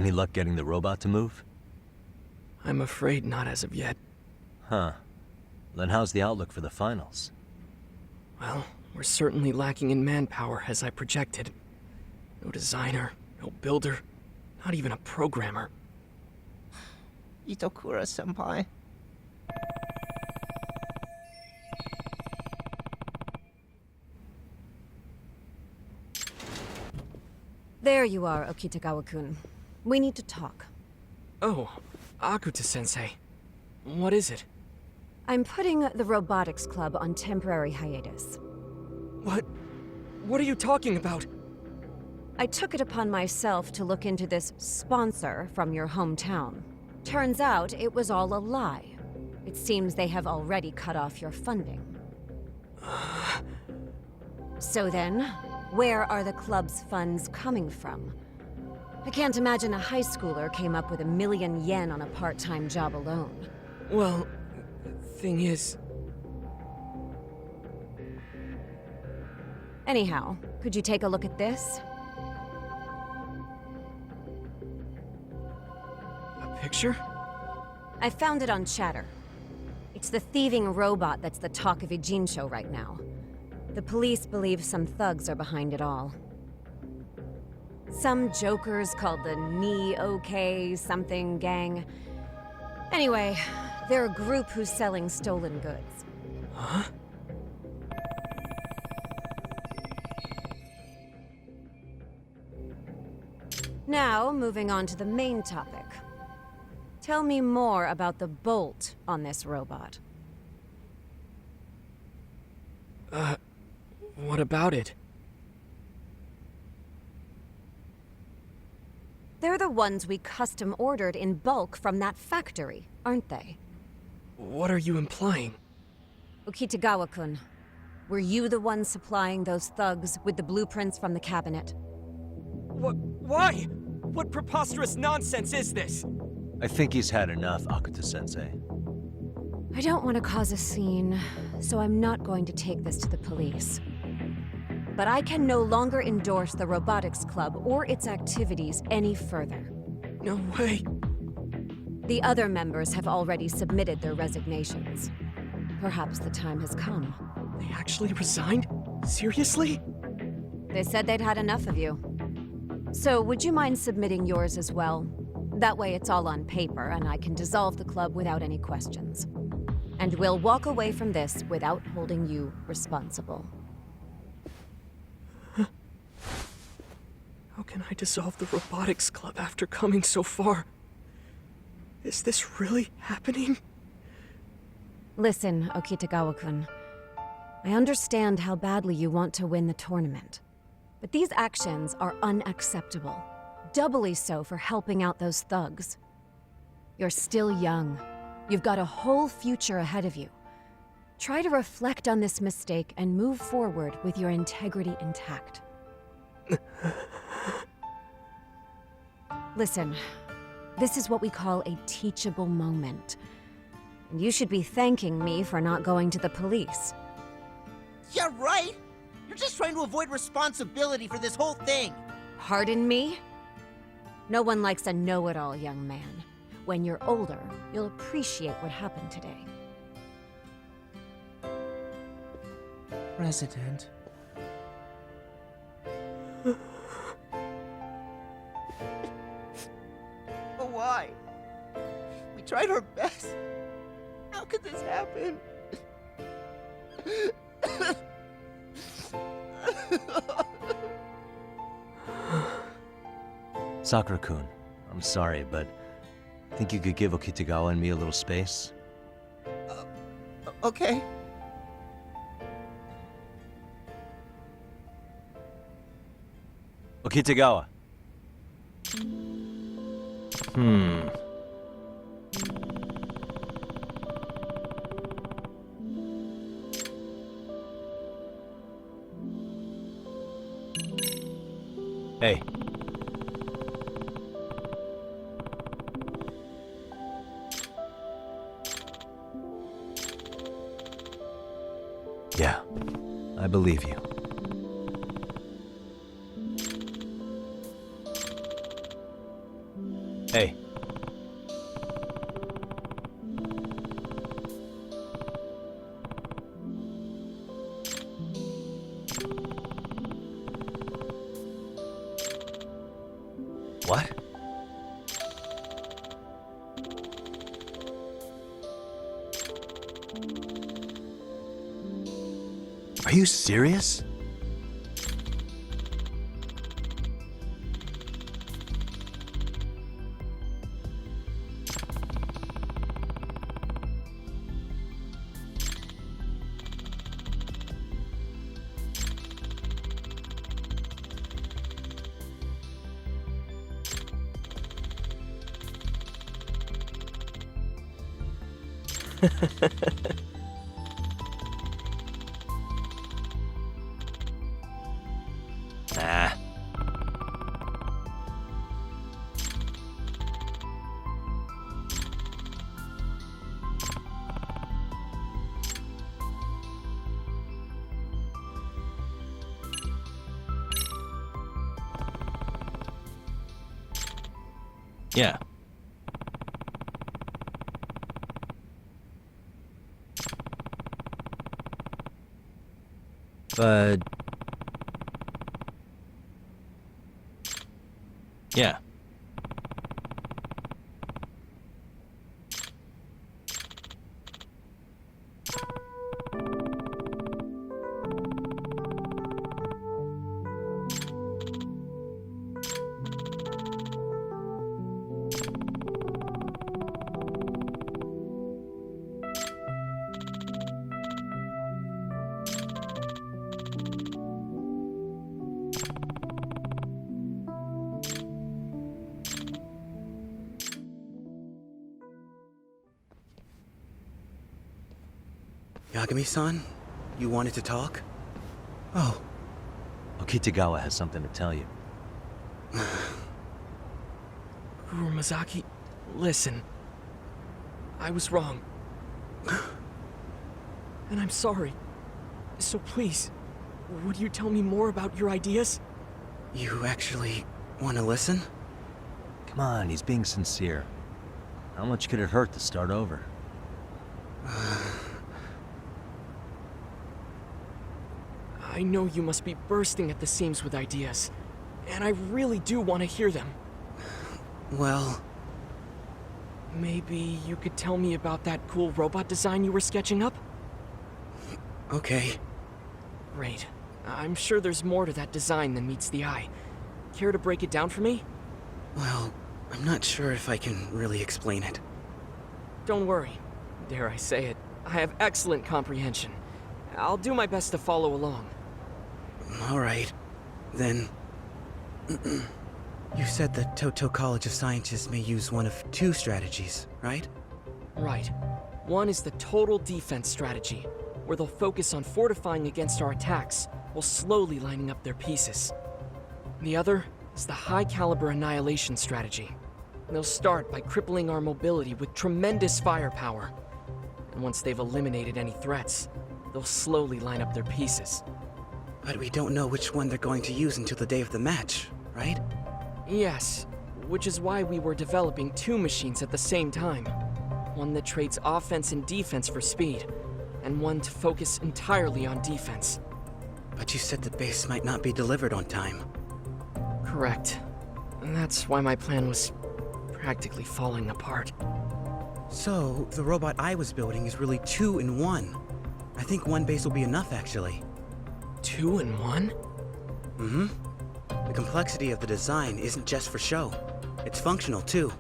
Any luck getting the robot to move? I'm afraid not as of yet. Huh. Then how's the outlook for the finals? Well, we're certainly lacking in manpower as I projected. No designer, no builder, not even a programmer. Itokura-senpai. There you are, Okitegawa-kun. We need to talk. Oh, Akuta-sensei. What is it? I'm putting the Robotics Club on temporary hiatus. What are you talking about? I took it upon myself to look into this sponsor from your hometown. Turns out it was all a lie. It seems they have already cut off your funding. So then, where are the club's funds coming from? I can't imagine a high schooler came up with $1 million yen on a part-time job alone. Well, thing is... Anyhow, could you take a look at this? A picture? I found it on Chatter. It's the thieving robot that's the talk of Ijincho right now. The police believe some thugs are behind it all. Some jokers called the Ni-OK something gang. Anyway, they're a group who's selling stolen goods. Huh? Now, moving on to the main topic. Tell me more about the bolt on this robot. What about it? They're the ones we custom ordered in bulk from that factory, aren't they? What are you implying? Okitegawa-kun, were you the one supplying those thugs with the blueprints from the cabinet? Why? What preposterous nonsense is this? I think he's had enough, Akuta-sensei. I don't want to cause a scene, so I'm not going to take this to the police. But I can no longer endorse the Robotics Club or its activities any further. No way. The other members have already submitted their resignations. Perhaps the time has come. They actually resigned? Seriously? They said they'd had enough of you. So would you mind submitting yours as well? That way it's all on paper and I can dissolve the club without any questions. And we'll walk away from this without holding you responsible. How can I dissolve the Robotics Club after coming so far? Is this really happening? Listen, Okitegawa-kun. I understand how badly you want to win the tournament. But these actions are unacceptable. Doubly so for helping out those thugs. You're still young. You've got a whole future ahead of you. Try to reflect on this mistake and move forward with your integrity intact. Listen, this is what we call a teachable moment. And you should be thanking me for not going to the police. Yeah, right! You're just trying to avoid responsibility for this whole thing! Pardon me? No one likes a know-it-all young man. When you're older, you'll appreciate what happened today. President. But why? We tried our best. How could this happen? Sakura-kun, I'm sorry, but think you could give Okitegawa and me a little space? Okay. Okitegawa. Hey. Yeah, I believe you. Hey. What? Are you serious? Nah. Yeah. But... yeah. Yagami-san, you wanted to talk? Oh. Okitegawa has something to tell you. Urumazaki, listen. I was wrong. And I'm sorry. So please, would you tell me more about your ideas? You actually want to listen? Come on, he's being sincere. How much could it hurt to start over? I know you must be bursting at the seams with ideas, and I really do want to hear them. Well... maybe you could tell me about that cool robot design you were sketching up? okay. Great. I'm sure there's more to that design than meets the eye. Care to break it down for me? Well, I'm not sure if I can really explain it. Don't worry. Dare I say it, I have excellent comprehension. I'll do my best to follow along. Alright. Then... you said that Toto College of Scientists may use one of two strategies, right? Right. One is the total defense strategy, where they'll focus on fortifying against our attacks, while slowly lining up their pieces. The other is the high-caliber annihilation strategy. They'll start by crippling our mobility with tremendous firepower. And once they've eliminated any threats, they'll slowly line up their pieces. But we don't know which one they're going to use until the day of the match, right? Yes, which is why we were developing two machines at the same time. One that trades offense and defense for speed, and one to focus entirely on defense. But you said the base might not be delivered on time. Correct. And that's why my plan was practically falling apart. So, the robot I was building is really 2 in 1. I think one base will be enough, actually. 2 in 1? Mm-hmm. The complexity of the design isn't just for show. It's functional, too.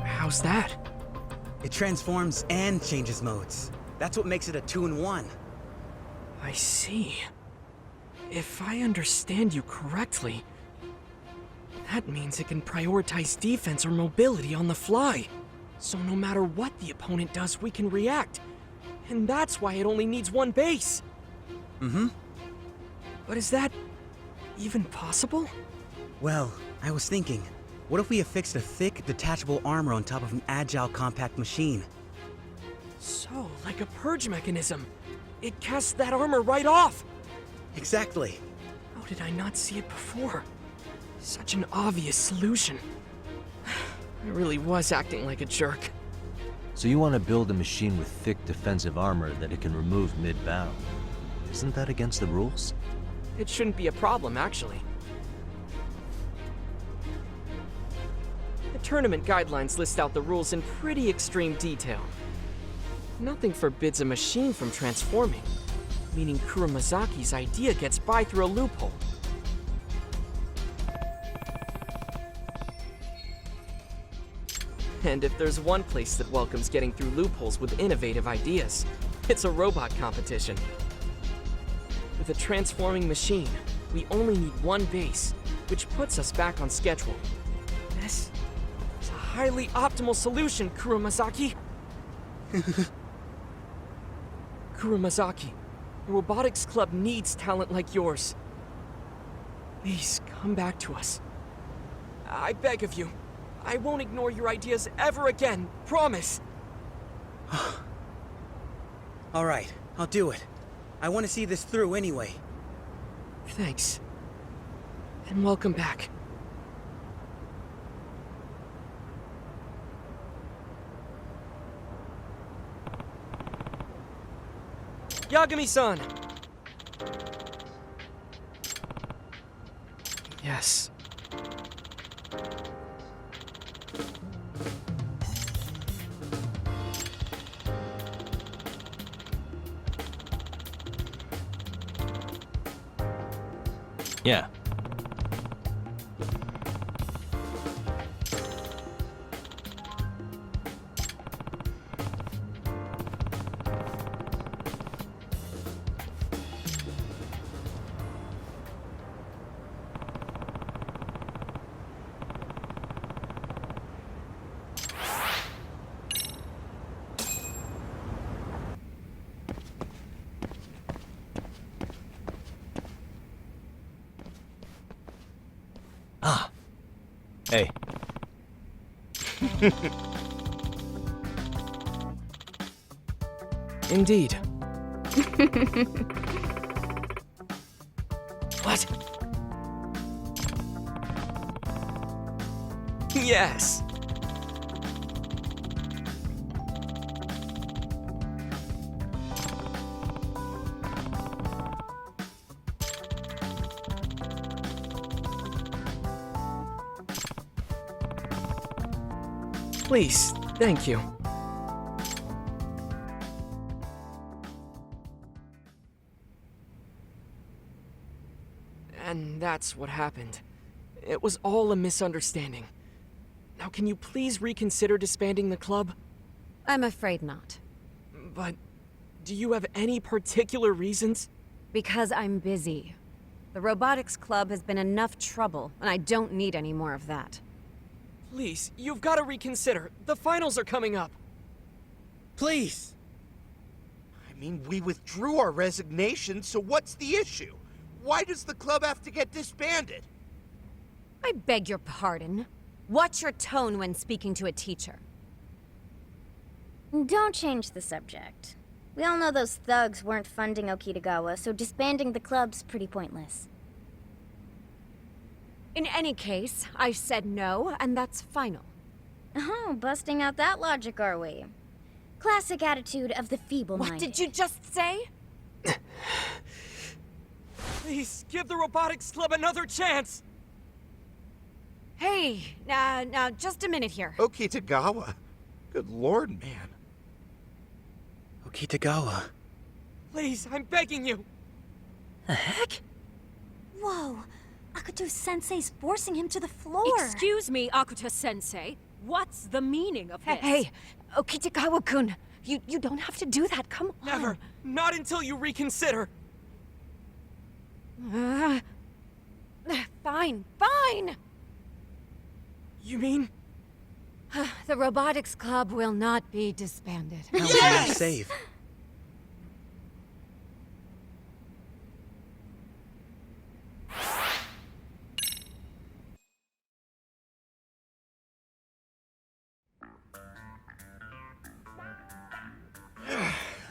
How's that? It transforms and changes modes. That's what makes it a 2 in 1. I see. If I understand you correctly, that means it can prioritize defense or mobility on the fly. So no matter what the opponent does, we can react. And that's why it only needs one base. Mm-hmm. But is that even possible? Well, I was thinking, what if we affixed a thick, detachable armor on top of an agile, compact machine? So, like a purge mechanism. It casts that armor right off! Exactly. How did I not see it before? Such an obvious solution. I really was acting like a jerk. So you want to build a machine with thick defensive armor that it can remove mid-battle. Isn't that against the rules? It shouldn't be a problem, actually. The tournament guidelines list out the rules in pretty extreme detail. Nothing forbids a machine from transforming, meaning Kuramazaki's idea gets by through a loophole. And if there's one place that welcomes getting through loopholes with innovative ideas, it's a robot competition. With a transforming machine, we only need one base, which puts us back on schedule. This is a highly optimal solution, Kuramazaki. Kuramazaki, the Robotics Club needs talent like yours. Please come back to us. I beg of you. I won't ignore your ideas ever again, promise. All right, I'll do it. I want to see this through anyway. Thanks. And welcome back. Yagami-san! Yes. Yeah. Hey. Indeed. What? Yes. Please, thank you. And that's what happened. It was all a misunderstanding. Now, can you please reconsider disbanding the club? I'm afraid not. But do you have any particular reasons? Because I'm busy. The Robotics Club has been enough trouble, and I don't need any more of that. Please, you've got to reconsider. The finals are coming up. Please! I mean, we withdrew our resignation, so what's the issue? Why does the club have to get disbanded? I beg your pardon. Watch your tone when speaking to a teacher. Don't change the subject. We all know those thugs weren't funding Okitegawa, so disbanding the club's pretty pointless. In any case, I said no, and that's final. Oh, busting out that logic, are we? Classic attitude of the feeble-minded. What did you just say? Please, give the Robotics Club another chance! Hey, now, just a minute here. Okitegawa? Good lord, man. Okitegawa. Please, I'm begging you! The heck? Whoa! Akuta-sensei's forcing him to the floor! Excuse me, Akuta-sensei. What's the meaning of this? Hey, Okitegawa-kun, you don't have to do that, come on. Never! Not until you reconsider! Fine. You mean? The Robotics Club will not be disbanded. Now we're gonna save.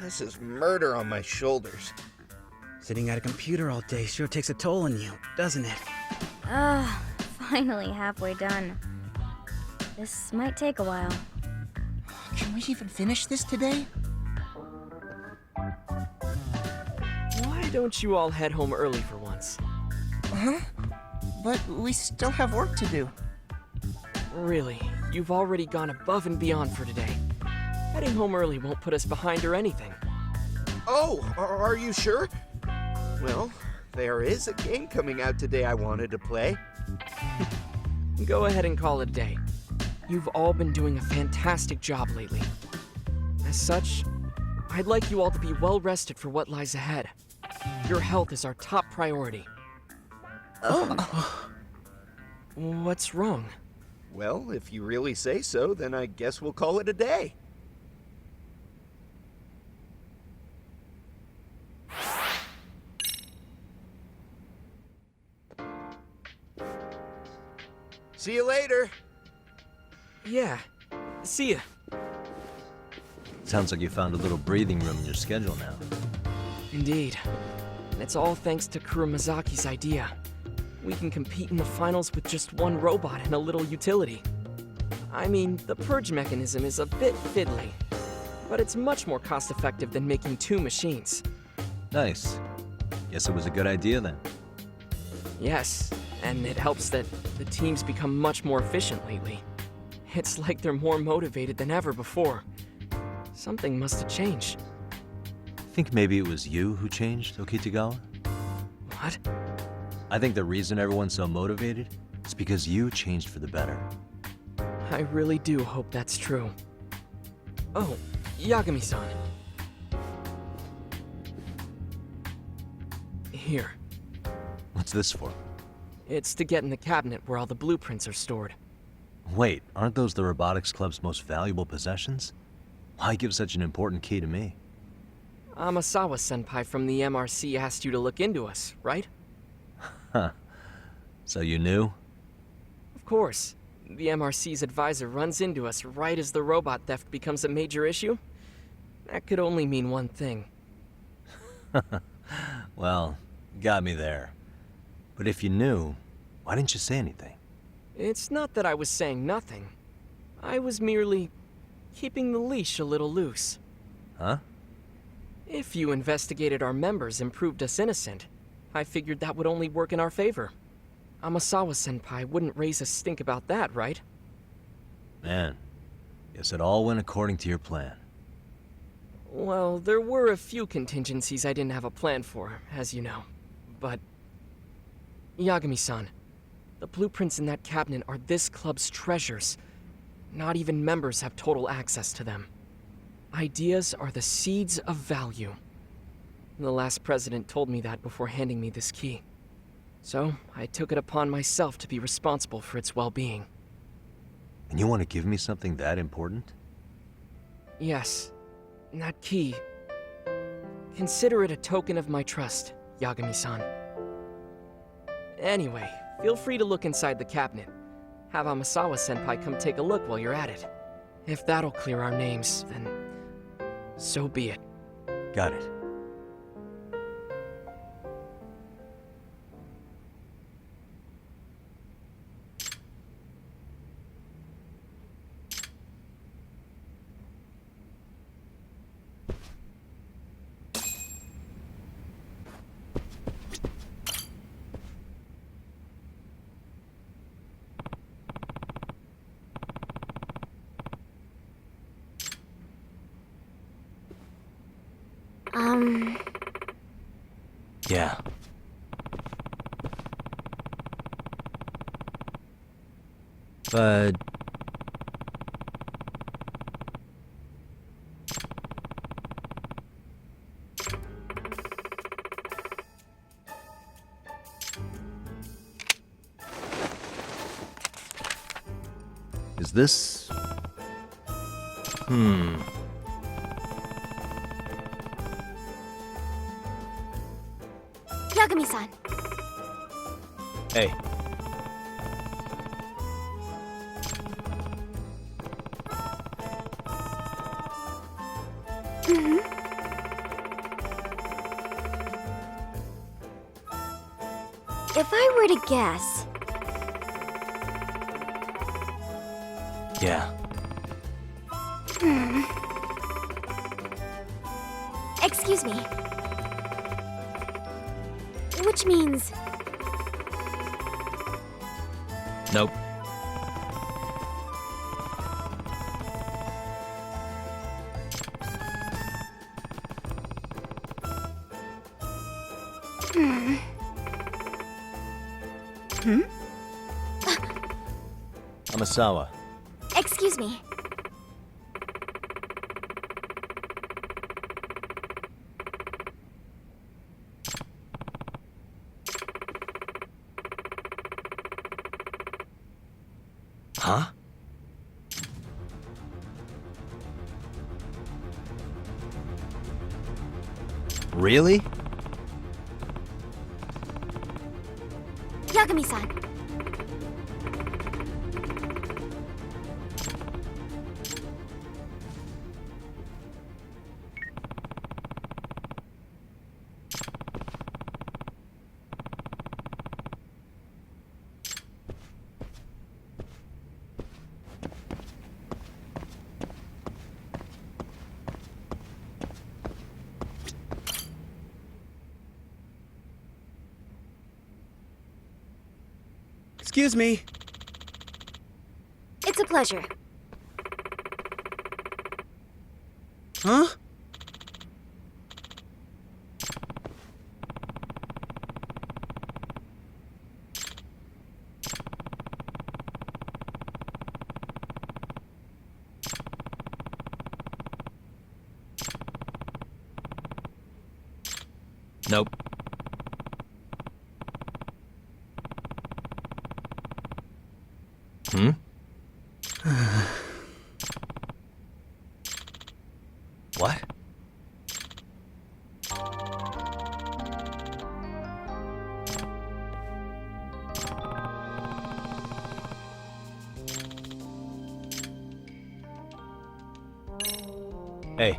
This is murder on my shoulders. Sitting at a computer all day sure takes a toll on you, doesn't it? Finally halfway done. This might take a while. Can we even finish this today? Why don't you all head home early for once? Huh? But we still have work to do. Really, you've already gone above and beyond for today. Heading home early won't put us behind or anything. Oh, are you sure? Well, there is a game coming out today I wanted to play. Go ahead and call it a day. You've all been doing a fantastic job lately. As such, I'd like you all to be well rested for what lies ahead. Your health is our top priority. Oh. What's wrong? Well, if you really say so, then I guess we'll call it a day. See you later. Yeah. See ya. Sounds like you found a little breathing room in your schedule now. Indeed. And it's all thanks to Kuramazaki's idea. We can compete in the finals with just one robot and a little utility. I mean, the purge mechanism is a bit fiddly, but it's much more cost-effective than making 2 machines. Nice. Guess it was a good idea then. Yes, and it helps that the team's become much more efficient lately. It's like they're more motivated than ever before. Something must have changed. Think maybe it was you who changed, Okitegawa? What? I think the reason everyone's so motivated is because you changed for the better. I really do hope that's true. Oh, Yagami-san. Here. What's this for? It's to get in the cabinet where all the blueprints are stored. Wait, aren't those the Robotics Club's most valuable possessions? Why give such an important key to me? Amasawa-senpai from the MRC asked you to look into us, right? Huh. So you knew? Of course. The MRC's advisor runs into us right as the robot theft becomes a major issue. That could only mean one thing. Well, got me there. But if you knew, why didn't you say anything? It's not that I was saying nothing. I was merely keeping the leash a little loose. Huh? If you investigated our members and proved us innocent, I figured that would only work in our favor. Amasawa-senpai wouldn't raise a stink about that, right? Man, guess it all went according to your plan. Well, there were a few contingencies I didn't have a plan for, as you know. But... Yagami-san, the blueprints in that cabinet are this club's treasures. Not even members have total access to them. Ideas are the seeds of value. The last president told me that before handing me this key. So, I took it upon myself to be responsible for its well-being. And you want to give me something that important? Yes. That key. Consider it a token of my trust, Yagami-san. Anyway, feel free to look inside the cabinet. Have Amasawa-senpai come take a look while you're at it. If that'll clear our names, then so be it. Got it. Yeah. But... is this... Yagami-san. Hey. If I were to guess... Yeah. Excuse me. Which means... Nope. Amasawa. Excuse me. Huh? Really? Yagami-san. Excuse me. It's a pleasure. Huh? Nope. Hmm? What? Hey.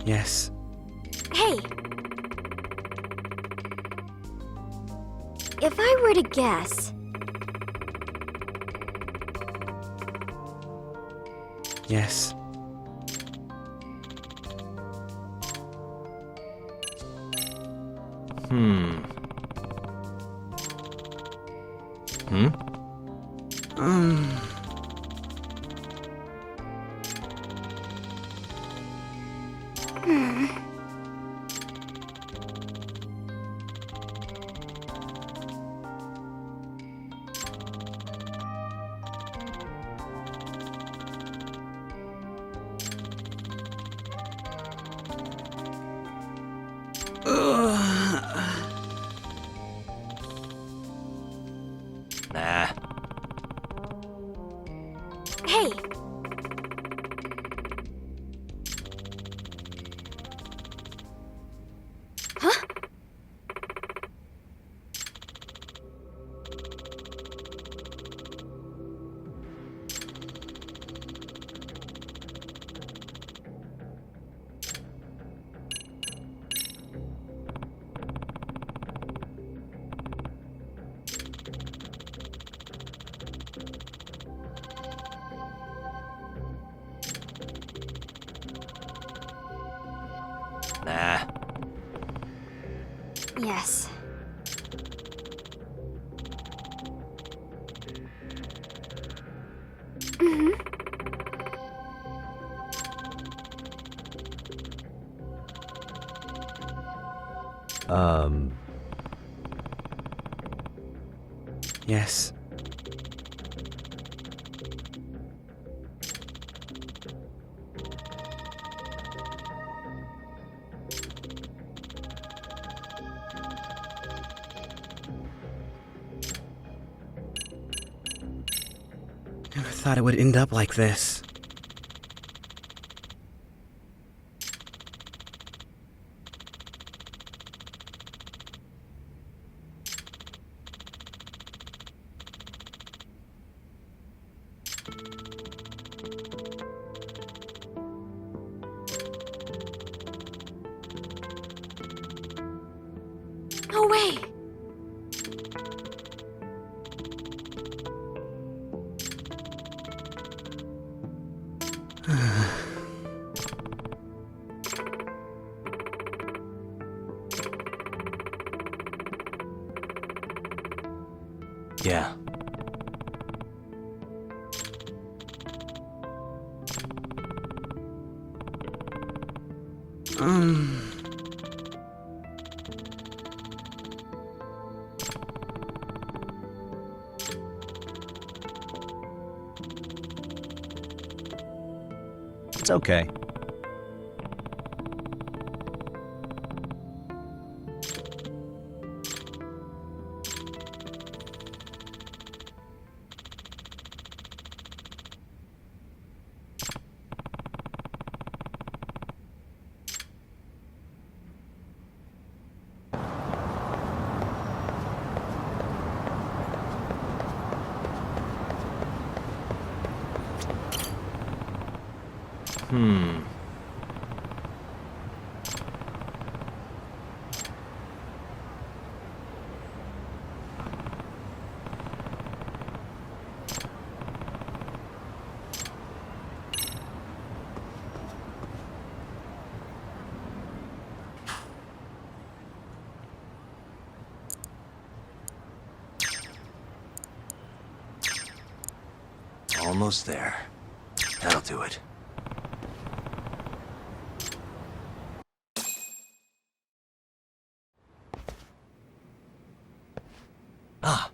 Yes. Hey. If I were to guess, Yes. Hmm. Um... Nah. hey, huh? Nah. Yes. Yes. Never thought it would end up like this. No way! Yeah. It's okay. Almost there. That'll do it. Ah.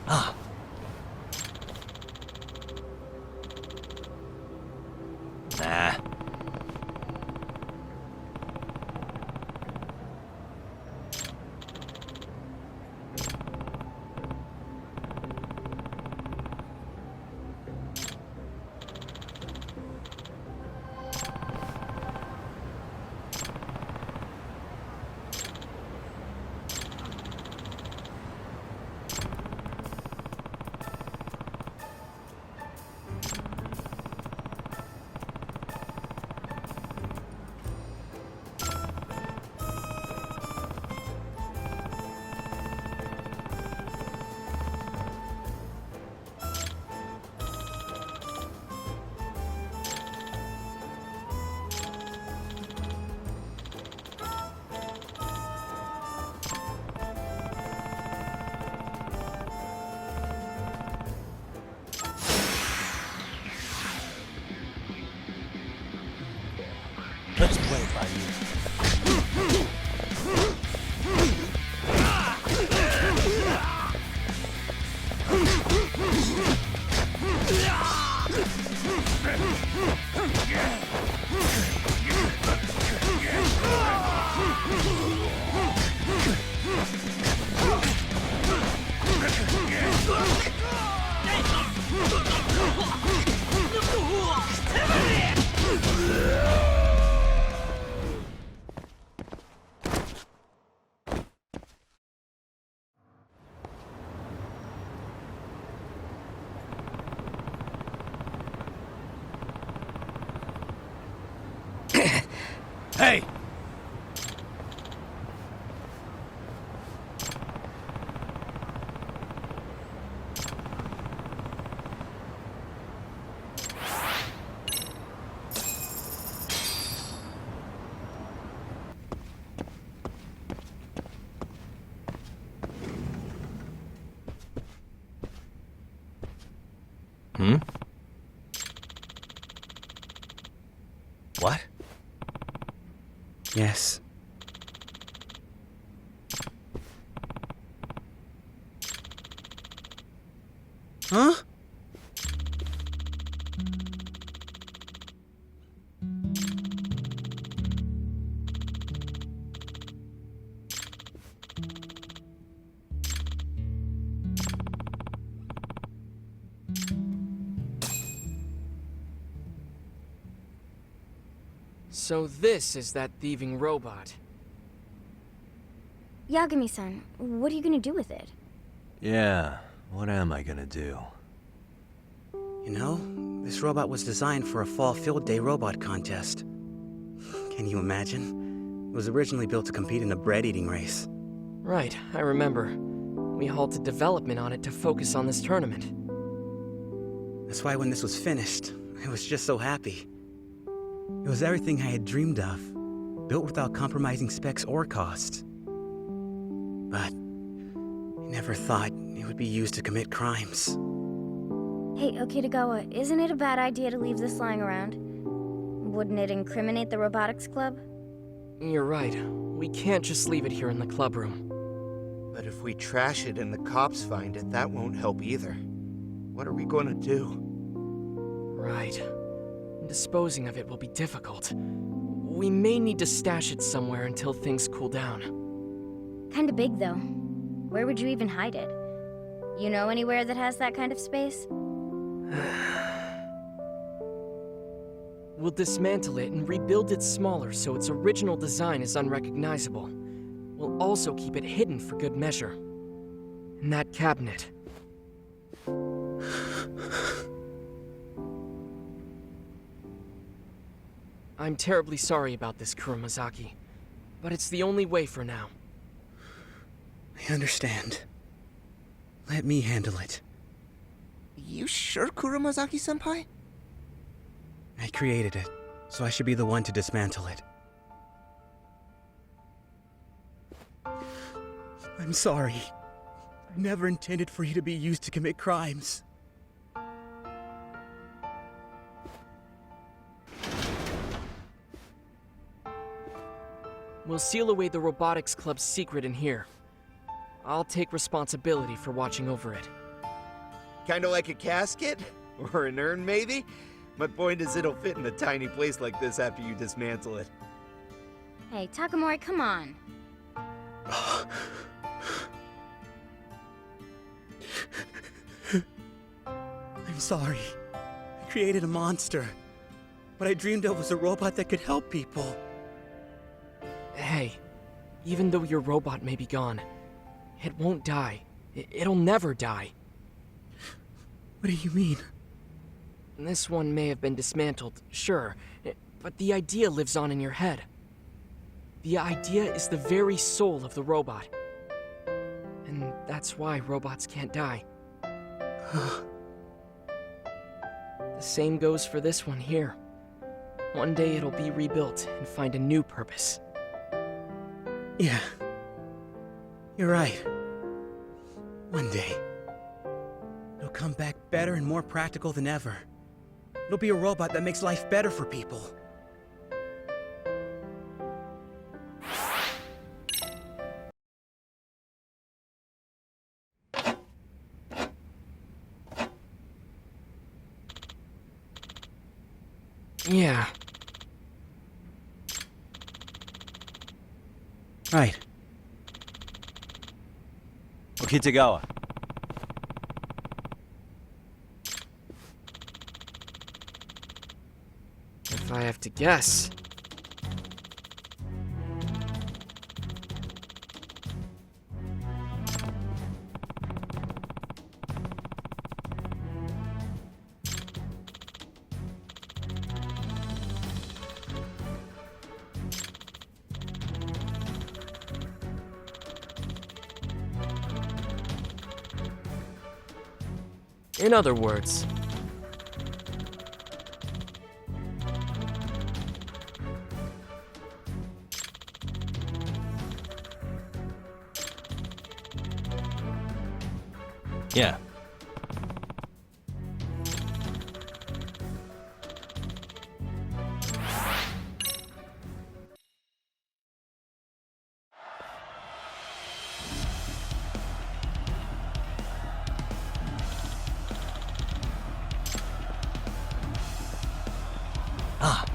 Ah. Nah. Let's play by you. Hey! Hmm? What? Yes. Huh? So this is that thieving robot. Yagami-san, what are you gonna do with it? Yeah, what am I gonna do? You know, this robot was designed for a fall field day robot contest. Can you imagine? It was originally built to compete in a bread-eating race. Right, I remember. We halted development on it to focus on this tournament. That's why when this was finished, I was just so happy. It was everything I had dreamed of, built without compromising specs or cost. But I never thought it would be used to commit crimes. Hey, Okitegawa, isn't it a bad idea to leave this lying around? Wouldn't it incriminate the Robotics Club? You're right. We can't just leave it here in the club room. But if we trash it and the cops find it, that won't help either. What are we gonna do? Right. Disposing of it will be difficult. We may need to stash it somewhere until things cool down. Kinda big, though. Where would you even hide it? You know anywhere that has that kind of space? We'll dismantle it and rebuild it smaller so its original design is unrecognizable. We'll also keep it hidden for good measure. In that cabinet. I'm terribly sorry about this, Kurumazaki, but it's the only way for now. I understand. Let me handle it. You sure, Kurumazaki-senpai? I created it, so I should be the one to dismantle it. I'm sorry. I never intended for you to be used to commit crimes. We'll seal away the Robotics Club's secret in here. I'll take responsibility for watching over it. Kinda like a casket? Or an urn, maybe? My point is it'll fit in a tiny place like this after you dismantle it. Hey, Takamori, come on. I'm sorry. I created a monster. What I dreamed of was a robot that could help people. Hey, even though your robot may be gone, it won't die. It'll never die. What do you mean? This one may have been dismantled, sure, but the idea lives on in your head. The idea is the very soul of the robot. And that's why robots can't die. The same goes for this one here. One day it'll be rebuilt and find a new purpose. Yeah. You're right. One day. It'll come back better and more practical than ever. It'll be a robot that makes life better for people. Yeah. Right. Okitegawa. If I have to guess. In other words, Yeah. Ah.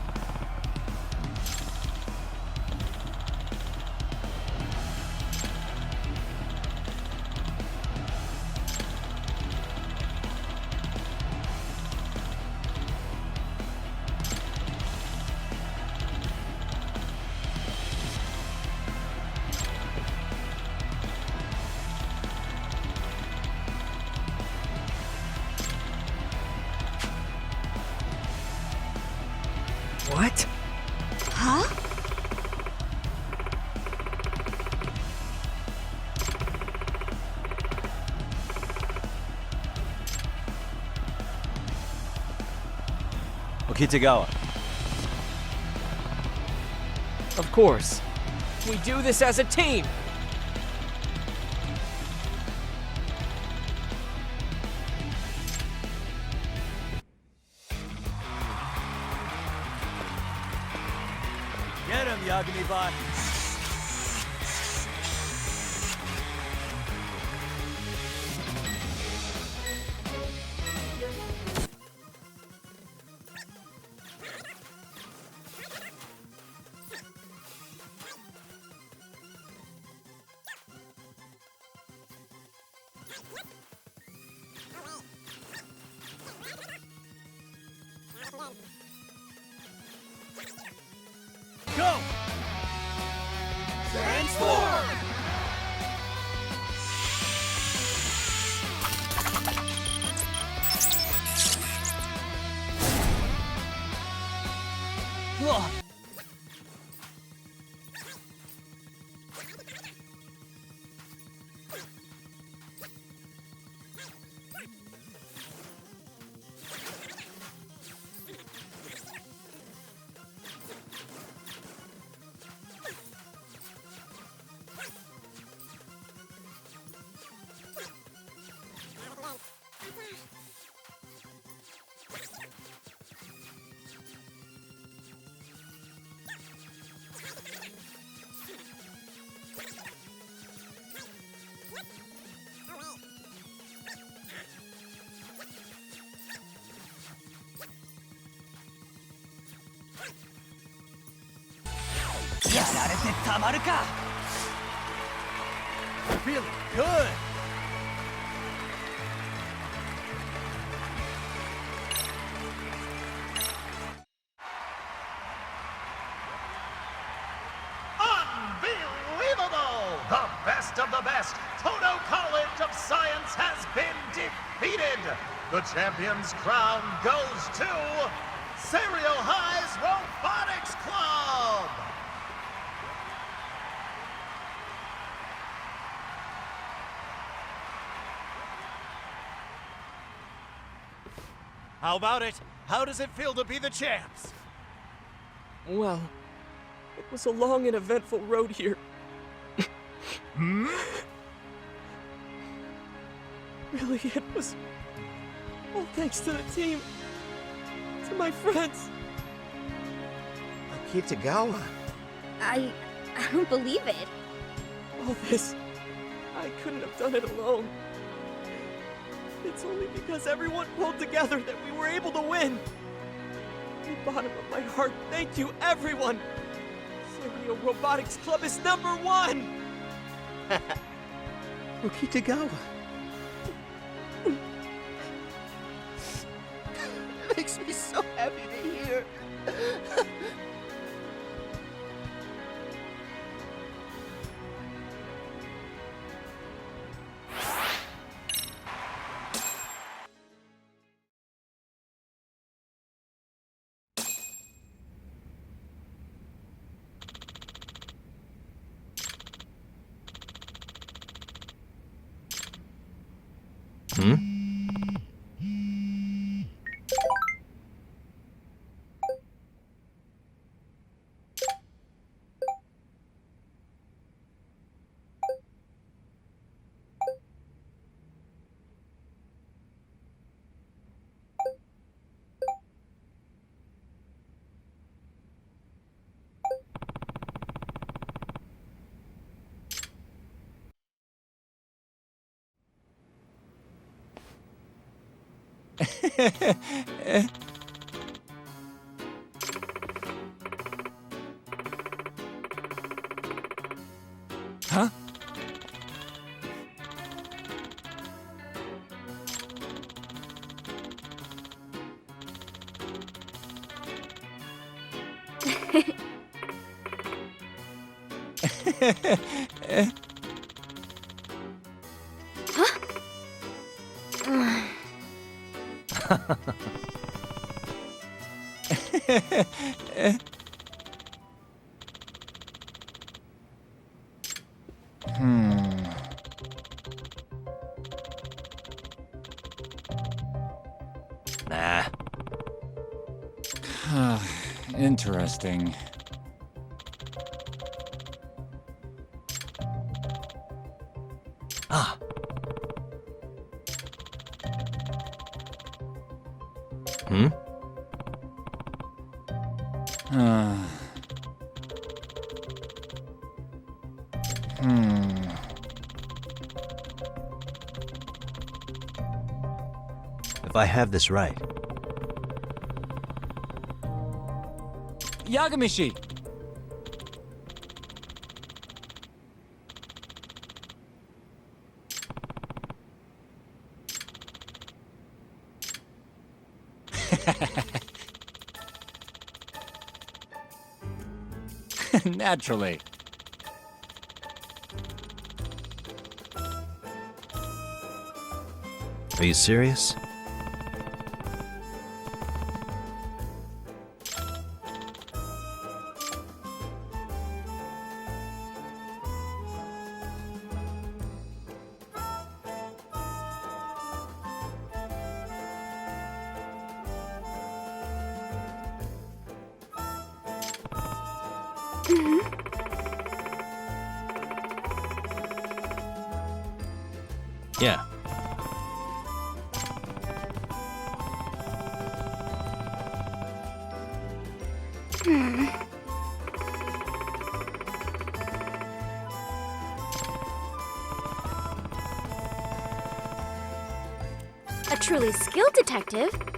What? Huh? Okitegawa, Of course. We do this as a team! get him, Yagami-bot! Go! Transform! Feeling good! Unbelievable! The best of the best! Toto College of Science has been defeated! The champion's crown goes to Serial High's Robotics Club! How about it? How does it feel to be the champs? Well, it was a long and eventful road here. Really, it was all thanks to the team, to my friends. Okitegawa. I don't believe it. All this, I couldn't have done it alone. It's only because everyone pulled together that we were able to win. From the bottom of my heart, thank you, everyone. Serial Robotics Club is #1. Okitegawa. It makes me so happy to hear. Huh? Nah. Interesting. Ah. Hmm? If I have this right, Yagamishi! Naturally. are you serious? Yeah. A truly skilled detective